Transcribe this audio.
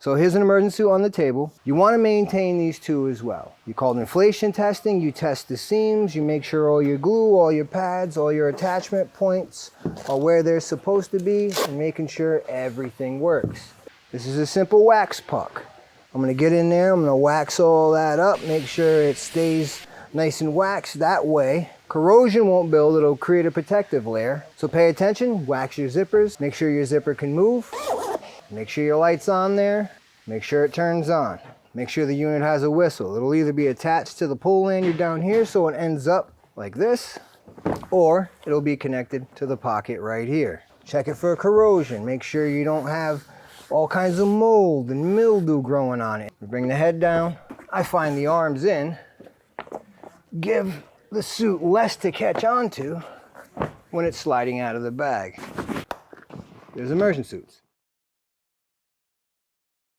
So here's an immersion suit on the table. You want to maintain these two as well. You call it inflation testing. You test the seams. You make sure all your glue, all your pads, all your attachment points are where they're supposed to be, and making sure everything works. This is a simple wax puck. I'm going to get in there. I'm going to wax all that up. Make sure it stays nice and waxed. That way corrosion won't build. It'll create a protective layer. So pay attention. Wax your zippers. Make sure your zipper can move. Make sure your light's on there. Make sure it turns on. Make sure the unit has a whistle. It'll either be attached to the pull lanyard down here so it ends up like this, or it'll be connected to the pocket right here. Check it for corrosion. Make sure you don't have all kinds of mold and mildew growing on it. Bring the head down. I find the arms in. Give the suit less to catch onto when it's sliding out of the bag. There's immersion suits.